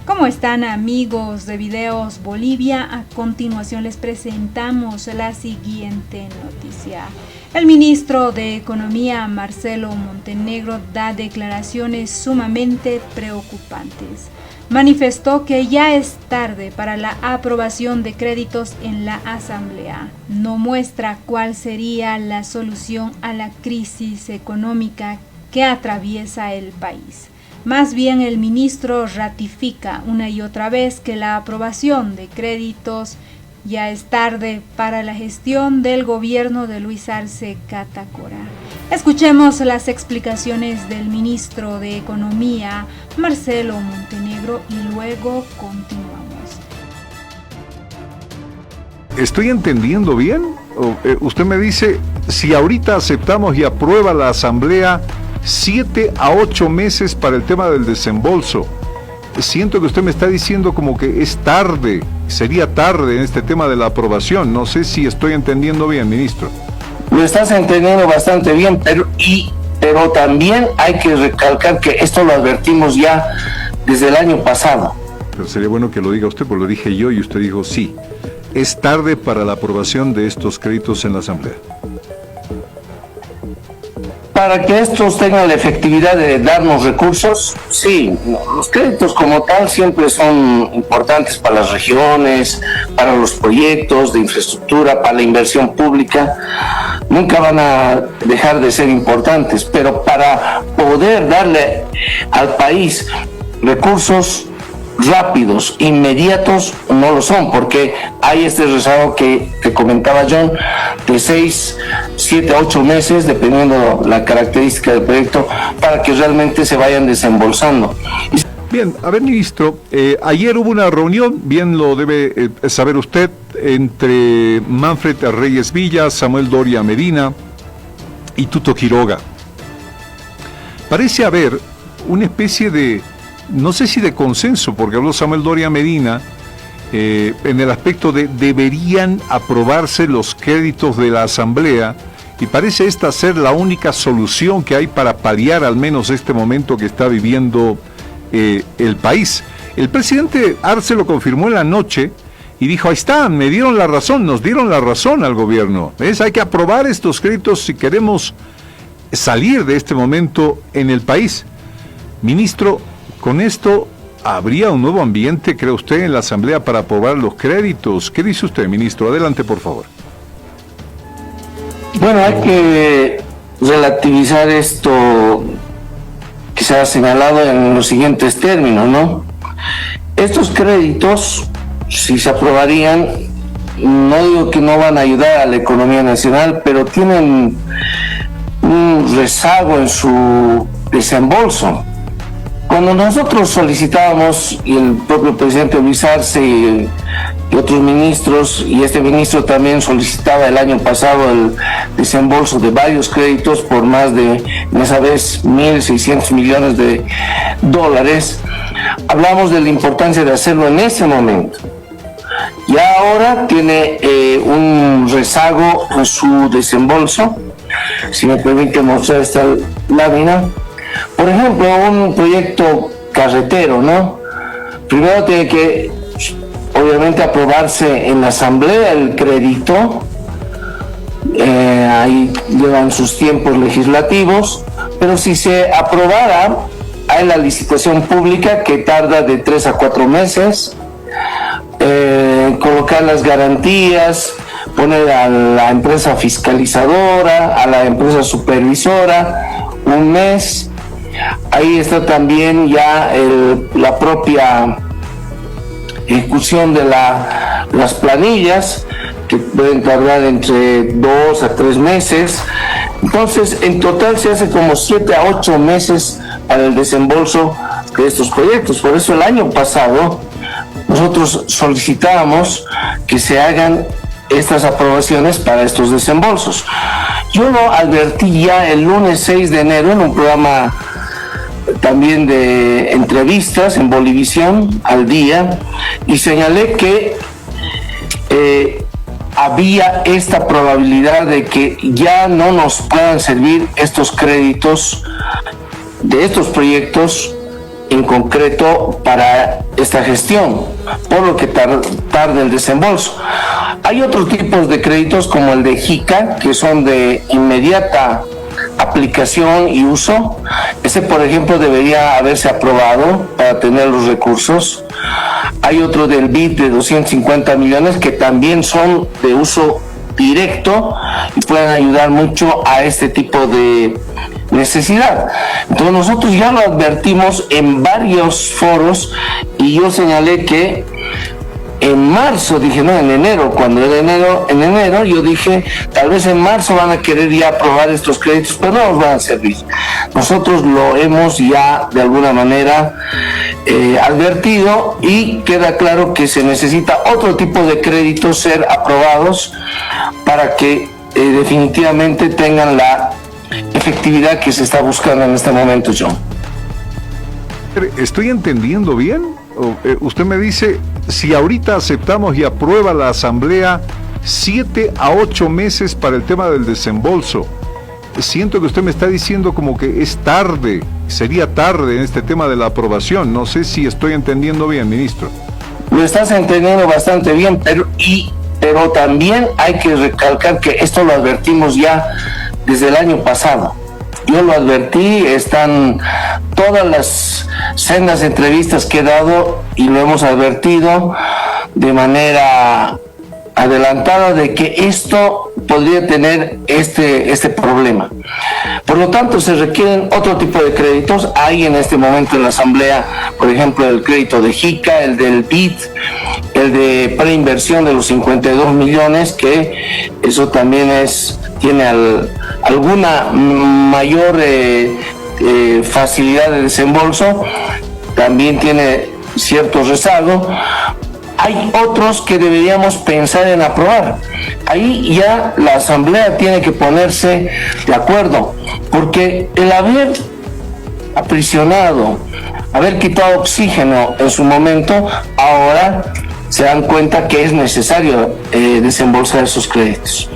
¿Cómo están, amigos de Videos Bolivia? A continuación les presentamos la siguiente noticia. El ministro de Economía, Marcelo Montenegro, da declaraciones sumamente preocupantes. Manifestó que ya es tarde para la aprobación de créditos en la Asamblea. No muestra cuál sería la solución a la crisis económica que atraviesa el país. Más bien, el ministro ratifica una y otra vez que la aprobación de créditos ya es tarde para la gestión del gobierno de Luis Arce Catacora. Escuchemos las explicaciones del ministro de Economía, Marcelo Montenegro, y luego continuamos. ¿Estoy entendiendo bien? Usted me dice, si ahorita aceptamos y aprueba la Asamblea, 7 a 8 meses para el tema del desembolso. Siento que usted me está diciendo como que es tarde, sería tarde en este tema de la aprobación. No sé si estoy entendiendo bien, ministro. Lo estás entendiendo bastante bien, pero también hay que recalcar que esto lo advertimos ya desde el año pasado. Pero sería bueno que lo diga usted, porque lo dije yo y usted dijo sí. Es tarde para la aprobación de estos créditos en la Asamblea. Para que estos tengan la efectividad de darnos recursos, sí, los créditos como tal siempre son importantes para las regiones, para los proyectos de infraestructura, para la inversión pública, nunca van a dejar de ser importantes, pero para poder darle al país recursos rápidos, inmediatos, no lo son, porque hay este rezago que comentaba John, de 6, 7, 8 meses, dependiendo la característica del proyecto, para que realmente se vayan desembolsando. Bien, a ver, ministro, ayer hubo una reunión, bien lo debe saber usted, entre Manfred Reyes Villa, Samuel Doria Medina y Tuto Quiroga. Parece haber una especie de, no sé si de consenso, porque habló Samuel Doria Medina, en el aspecto de deberían aprobarse los créditos de la Asamblea, y parece esta ser la única solución que hay para paliar al menos este momento que está viviendo el país. El presidente Arce lo confirmó en la noche y dijo, ahí está, me dieron la razón, nos dieron la razón al gobierno. ¿Ves? Hay que aprobar estos créditos si queremos salir de este momento en el país. Ministro, ¿con esto habría un nuevo ambiente, cree usted, en la Asamblea para aprobar los créditos? ¿Qué dice usted, ministro? Adelante, por favor. Bueno, hay que relativizar esto que se ha señalado en los siguientes términos, ¿no? Estos créditos, si se aprobarían, no digo que no van a ayudar a la economía nacional, pero tienen un rezago en su desembolso. Cuando nosotros solicitábamos, y el propio presidente Luis Arce y otros ministros, y este ministro también solicitaba el año pasado el desembolso de varios créditos por más de, en esa vez, 1.600 millones de dólares, hablamos de la importancia de hacerlo en ese momento. Y ahora tiene un rezago en su desembolso. Si me permite mostrar esta lámina. Por ejemplo, un proyecto carretero, ¿no? Primero tiene que, obviamente, aprobarse en la Asamblea el crédito. Ahí llevan sus tiempos legislativos, pero si se aprobara, hay la licitación pública que tarda de 3 a 4 meses, colocar las garantías, poner a la empresa fiscalizadora, a la empresa supervisora, un mes. Ahí está también ya la propia ejecución de las planillas, que pueden tardar entre 2 a 3 meses. Entonces, en total se hace como 7 a 8 meses para el desembolso de estos proyectos. Por eso el año pasado nosotros solicitábamos que se hagan estas aprobaciones para estos desembolsos. Yo lo advertí ya el lunes 6 de enero en un programa también de entrevistas en Bolivisión al día, y señalé que había esta probabilidad de que ya no nos puedan servir estos créditos de estos proyectos en concreto para esta gestión, por lo que tarda el desembolso. Hay otros tipos de créditos como el de JICA, que son de inmediata aplicación y uso. Ese, por ejemplo, debería haberse aprobado para tener los recursos. Hay otro del BID de 250 millones que también son de uso directo y pueden ayudar mucho a este tipo de necesidad. Entonces nosotros ya lo advertimos en varios foros y yo señalé que en marzo, dije, no, en enero, cuando era en enero yo dije, tal vez en marzo van a querer ya aprobar estos créditos, pero no nos van a servir. Nosotros lo hemos ya de alguna manera advertido y queda claro que se necesita otro tipo de créditos ser aprobados para que definitivamente tengan la efectividad que se está buscando en este momento, John. ¿Estoy entendiendo bien? Usted me dice, si ahorita aceptamos y aprueba la Asamblea 7 a 8 meses para el tema del desembolso, siento que usted me está diciendo como que es tarde, sería tarde en este tema de la aprobación. No sé si estoy entendiendo bien, ministro. Lo estás entendiendo bastante bien, pero también hay que recalcar que esto lo advertimos ya desde el año pasado. Yo lo advertí, están todas las sendas entrevistas que he dado y lo hemos advertido de manera adelantada de que esto podría tener este problema. Por lo tanto, se requieren otro tipo de créditos. Hay en este momento en la Asamblea, por ejemplo, el crédito de JICA, el del BID, el de preinversión de los 52 millones, que eso también tiene alguna mayor facilidad de desembolso, también tiene cierto rezago. Hay otros que deberíamos pensar en aprobar. Ahí ya la Asamblea tiene que ponerse de acuerdo, porque el haber aprisionado, haber quitado oxígeno en su momento, ahora se dan cuenta que es necesario desembolsar esos créditos.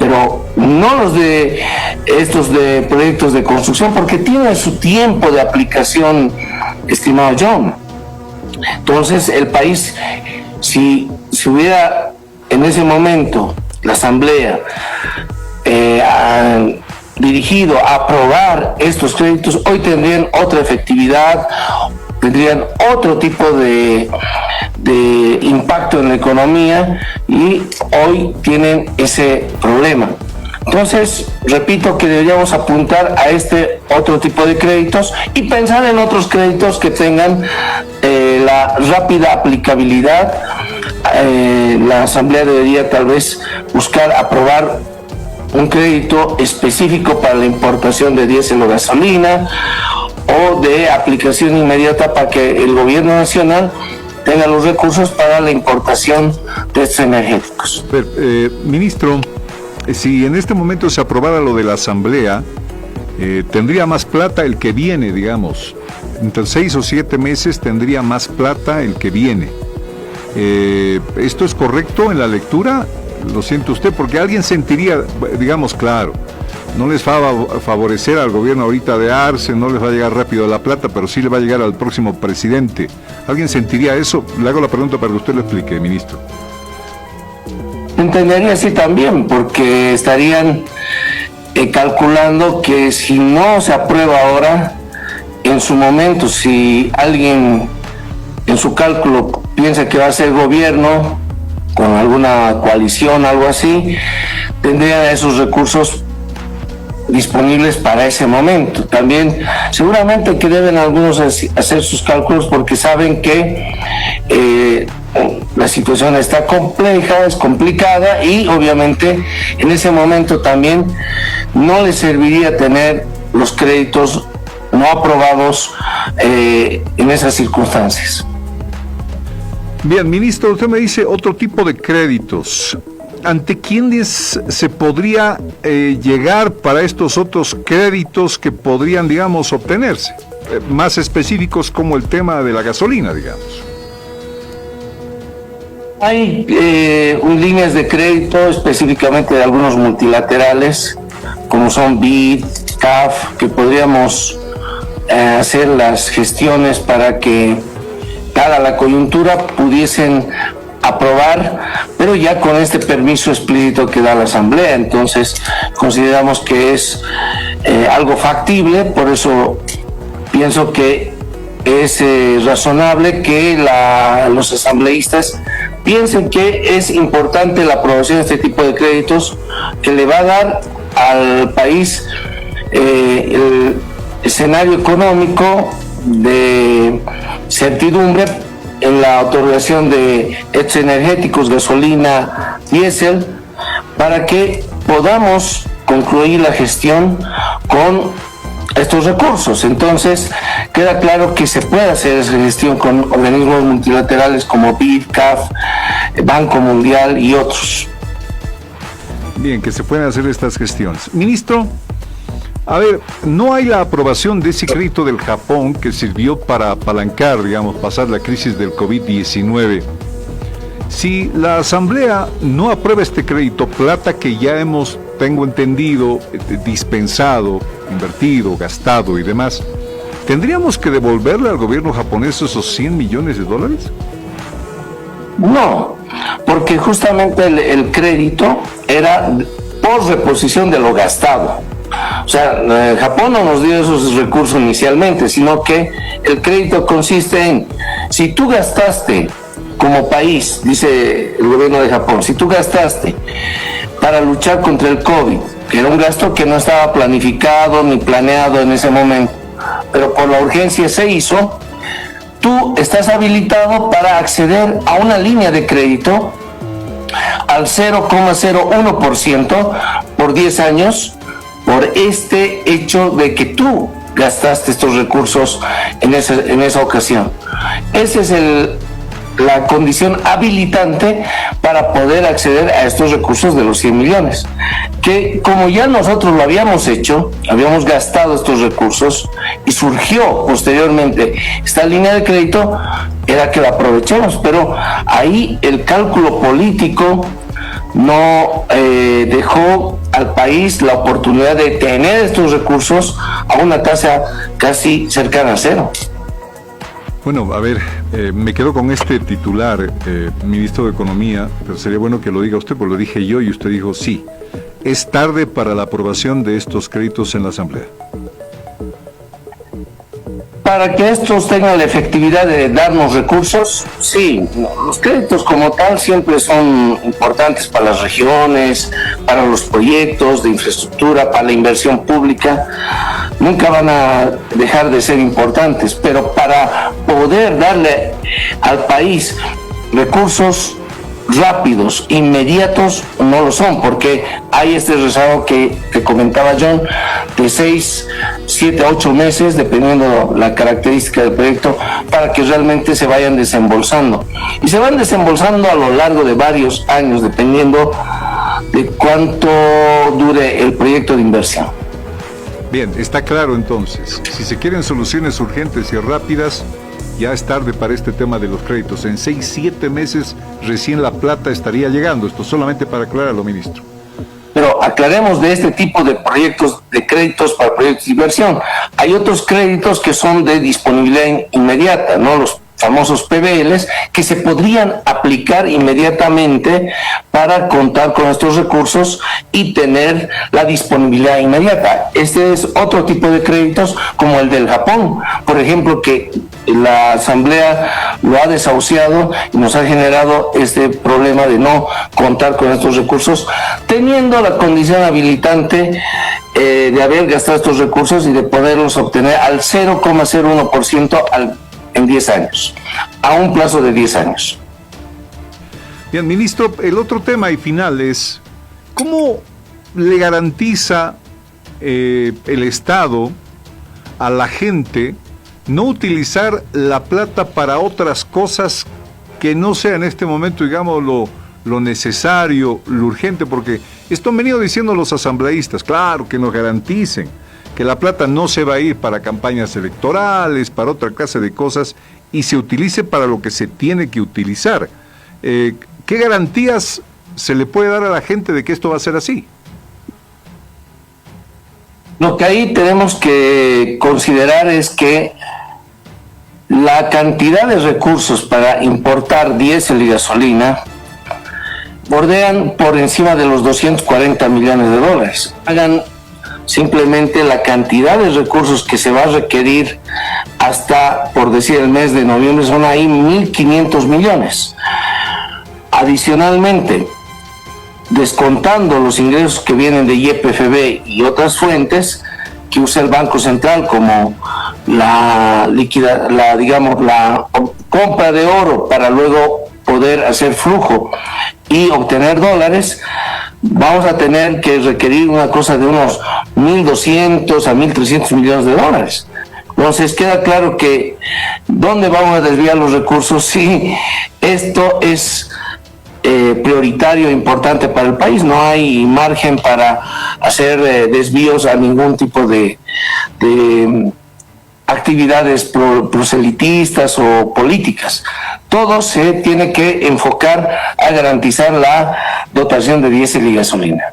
Pero no los de estos de proyectos de construcción, porque tienen su tiempo de aplicación, estimado John. Entonces el país, si hubiera en ese momento la Asamblea dirigido a aprobar estos créditos, hoy tendrían otra efectividad, tendrían otro tipo de impacto en la economía, y hoy tienen ese problema. Entonces, repito que deberíamos apuntar a este otro tipo de créditos y pensar en otros créditos que tengan la rápida aplicabilidad. La Asamblea debería tal vez buscar aprobar un crédito específico para la importación de diésel o gasolina, o de aplicación inmediata para que el gobierno nacional tenga los recursos para la importación de estos energéticos. Ministro, si en este momento se aprobara lo de la Asamblea, tendría más plata el que viene, digamos. Entre 6 o 7 meses tendría más plata el que viene. ¿Esto es correcto en la lectura? ¿Lo siente usted? Porque alguien sentiría, digamos, claro, no les va a favorecer al gobierno ahorita de Arce, no les va a llegar rápido la plata, pero sí le va a llegar al próximo presidente. ¿Alguien sentiría eso? Le hago la pregunta para que usted lo explique, ministro. Entendería así también, porque estarían calculando que si no se aprueba ahora, en su momento, si alguien en su cálculo piensa que va a ser gobierno con alguna coalición, algo así, tendrían esos recursos disponibles para ese momento. También seguramente que deben algunos hacer sus cálculos, porque saben que la situación está compleja, es complicada, y obviamente en ese momento también no les serviría tener los créditos no aprobados en esas circunstancias. Bien, ministro, usted me dice otro tipo de créditos. ¿Ante quiénes se podría llegar para estos otros créditos que podrían, digamos, obtenerse? Más específicos, como el tema de la gasolina, digamos. Hay líneas de crédito específicamente de algunos multilaterales, como son BID, CAF, que podríamos hacer las gestiones para que, dada la coyuntura, pudiesen aprobar, pero ya con este permiso explícito que da la Asamblea. Entonces consideramos que es algo factible, por eso pienso que es razonable que los asambleístas piensen que es importante la aprobación de este tipo de créditos, que le va a dar al país el escenario económico de certidumbre en la otorgación de hechos energéticos, gasolina, diésel, para que podamos concluir la gestión con estos recursos. Entonces queda claro que se puede hacer esa gestión con organismos multilaterales como BID, CAF, Banco Mundial y otros. Bien, que se pueden hacer estas gestiones. Ministro, a ver, no hay la aprobación de ese crédito del Japón que sirvió para apalancar, digamos, pasar la crisis del COVID-19. Si la Asamblea no aprueba este crédito, plata que ya hemos, tengo entendido, dispensado, invertido, gastado y demás, ¿tendríamos que devolverle al gobierno japonés esos $100 millones? No, porque justamente el crédito era por reposición de lo gastado. O sea, Japón no nos dio esos recursos inicialmente, sino que el crédito consiste en, si tú gastaste como país, dice el gobierno de Japón, si tú gastaste para luchar contra el COVID, que era un gasto que no estaba planificado ni planeado en ese momento, pero por la urgencia se hizo, tú estás habilitado para acceder a una línea de crédito al 0,01% por 10 años, por este hecho de que tú gastaste estos recursos en esa ocasión. Esa es la condición habilitante para poder acceder a estos recursos de los 100 millones, que como ya nosotros lo habíamos hecho, habíamos gastado estos recursos y surgió posteriormente esta línea de crédito, era que la aprovechemos, pero ahí el cálculo político no dejó al país la oportunidad de tener estos recursos a una tasa casi cercana a cero. Bueno, a ver, me quedo con este titular, ministro de Economía, pero sería bueno que lo diga usted, porque lo dije yo y usted dijo sí. ¿Es tarde para la aprobación de estos créditos en la Asamblea? Para que estos tengan la efectividad de darnos recursos, sí, los créditos como tal siempre son importantes para las regiones, para los proyectos de infraestructura, para la inversión pública, nunca van a dejar de ser importantes, pero para poder darle al país recursos rápidos, inmediatos, no lo son, porque hay este rezago que comentaba John, de 6, 7, 8 meses, dependiendo la característica del proyecto, para que realmente se vayan desembolsando. Y se van desembolsando a lo largo de varios años, dependiendo de cuánto dure el proyecto de inversión. Bien, está claro entonces. Si se quieren soluciones urgentes y rápidas, ya es tarde para este tema de los créditos. En 6, 7 meses recién la plata estaría llegando. Esto solamente para aclararlo, ministro. Pero aclaremos de este tipo de proyectos, de créditos para proyectos de inversión. Hay otros créditos que son de disponibilidad inmediata, ¿no? Los famosos PBLs, que se podrían aplicar inmediatamente para contar con estos recursos y tener la disponibilidad inmediata. Este es otro tipo de créditos como el del Japón, por ejemplo, que la Asamblea lo ha desahuciado y nos ha generado este problema de no contar con estos recursos, teniendo la condición habilitante de haber gastado estos recursos y de poderlos obtener al 0,01% en 10 años, a un plazo de 10 años. Bien, ministro, el otro tema y final es, ¿cómo le garantiza el Estado a la gente no utilizar la plata para otras cosas que no sea en este momento, digamos, lo necesario, lo urgente? Porque esto han venido diciendo los asambleístas, claro, que nos garanticen que la plata no se va a ir para campañas electorales, para otra clase de cosas, y se utilice para lo que se tiene que utilizar. ¿Qué garantías se le puede dar a la gente de que esto va a ser así? Lo que ahí tenemos que considerar es que la cantidad de recursos para importar diésel y gasolina bordean por encima de los 240 millones de dólares. Hagan simplemente la cantidad de recursos que se va a requerir hasta, por decir, el mes de noviembre, son ahí 1.500 millones. Adicionalmente, descontando los ingresos que vienen de YPFB y otras fuentes que usa el Banco Central, como la compra de oro para luego poder hacer flujo y obtener dólares, vamos a tener que requerir una cosa de unos 1.200 a 1.300 millones de dólares. Entonces queda claro que ¿dónde vamos a desviar los recursos si esto es prioritario e importante para el país? No hay margen para hacer desvíos a ningún tipo de actividades proselitistas o políticas. Todo se tiene que enfocar a garantizar la dotación de diésel y gasolina.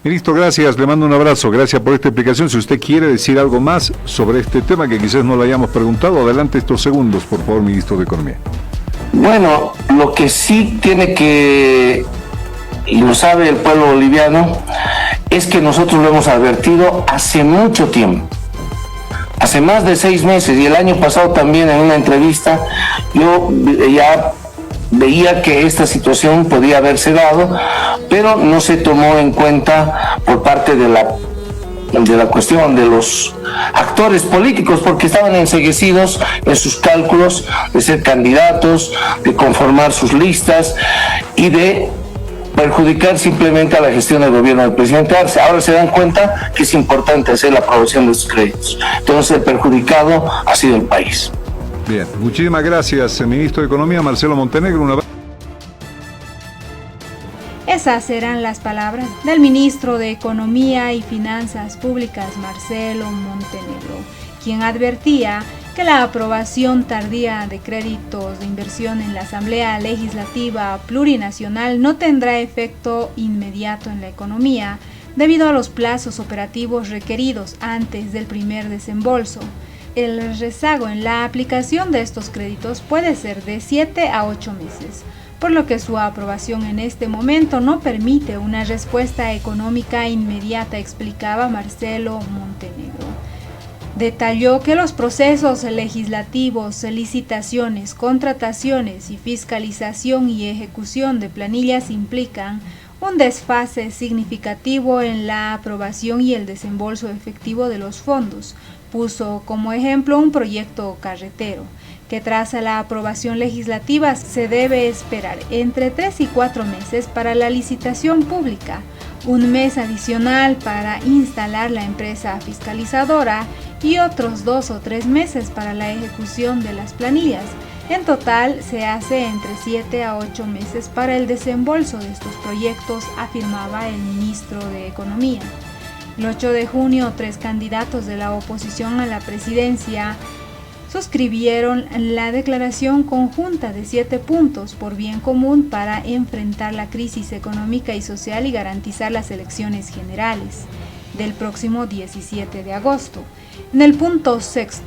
Ministro, gracias, le mando un abrazo, gracias por esta explicación. Si usted quiere decir algo más sobre este tema que quizás no le hayamos preguntado, adelante estos segundos, por favor, Ministro de Economía. Bueno, lo que sí tiene que, y lo sabe el pueblo boliviano, es que nosotros lo hemos advertido hace mucho tiempo. Hace más de 6 meses, y el año pasado también en una entrevista, yo ya veía que esta situación podía haberse dado, pero no se tomó en cuenta por parte de la cuestión de los actores políticos, porque estaban enceguecidos en sus cálculos de ser candidatos, de conformar sus listas y de perjudicar simplemente a la gestión del gobierno del presidente Arce. Ahora se dan cuenta que es importante hacer la aprobación de estos créditos. Entonces el perjudicado ha sido el país. Bien, muchísimas gracias, Ministro de Economía Marcelo Montenegro. Esas serán las palabras del ministro de Economía y Finanzas Públicas, Marcelo Montenegro, quien advertía que la aprobación tardía de créditos de inversión en la Asamblea Legislativa Plurinacional no tendrá efecto inmediato en la economía debido a los plazos operativos requeridos antes del primer desembolso. El rezago en la aplicación de estos créditos puede ser de 7 a 8 meses, por lo que su aprobación en este momento no permite una respuesta económica inmediata, explicaba Marcelo Montenegro. Detalló que los procesos legislativos, licitaciones, contrataciones y fiscalización y ejecución de planillas implican un desfase significativo en la aprobación y el desembolso efectivo de los fondos. Puso como ejemplo un proyecto carretero, que tras la aprobación legislativa se debe esperar entre 3 y 4 meses para la licitación pública, un mes adicional para instalar la empresa fiscalizadora y otros 2 o 3 meses para la ejecución de las planillas. En total se hace entre 7 a 8 meses para el desembolso de estos proyectos, afirmaba el ministro de Economía. El 8 de junio, 3 candidatos de la oposición a la presidencia suscribieron la declaración conjunta de 7 puntos por bien común para enfrentar la crisis económica y social y garantizar las elecciones generales del próximo 17 de agosto. En el punto 6,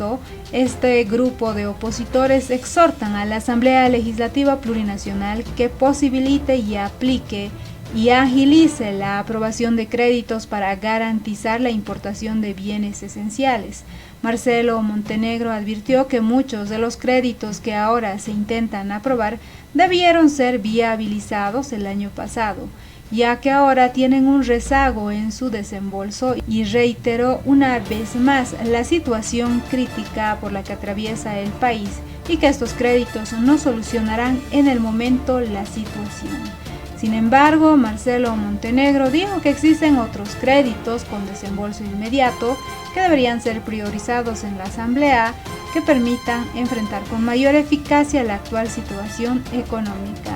este grupo de opositores exhortan a la Asamblea Legislativa Plurinacional que posibilite y aplique y agilice la aprobación de créditos para garantizar la importación de bienes esenciales. Marcelo Montenegro advirtió que muchos de los créditos que ahora se intentan aprobar debieron ser viabilizados el año pasado, ya que ahora tienen un rezago en su desembolso, y reiteró una vez más la situación crítica por la que atraviesa el país y que estos créditos no solucionarán en el momento la situación. Sin embargo, Marcelo Montenegro dijo que existen otros créditos con desembolso inmediato que deberían ser priorizados en la Asamblea que permitan enfrentar con mayor eficacia la actual situación económica.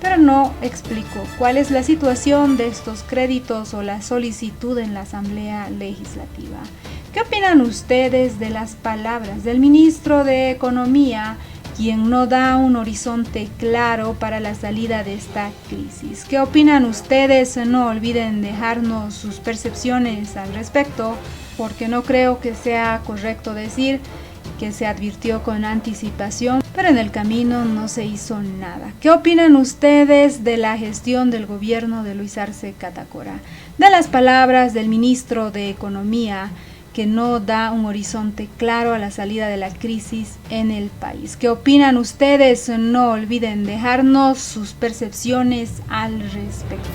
Pero no explicó cuál es la situación de estos créditos o la solicitud en la Asamblea Legislativa. ¿Qué opinan ustedes de las palabras del ministro de Economía quien no da un horizonte claro para la salida de esta crisis. ¿Qué opinan ustedes? No olviden dejarnos sus percepciones al respecto, porque no creo que sea correcto decir que se advirtió con anticipación, pero en el camino no se hizo nada. ¿Qué opinan ustedes de la gestión del gobierno de Luis Arce Catacora? De las palabras del ministro de Economía, que no da un horizonte claro a la salida de la crisis en el país. ¿Qué opinan ustedes? No olviden dejarnos sus percepciones al respecto.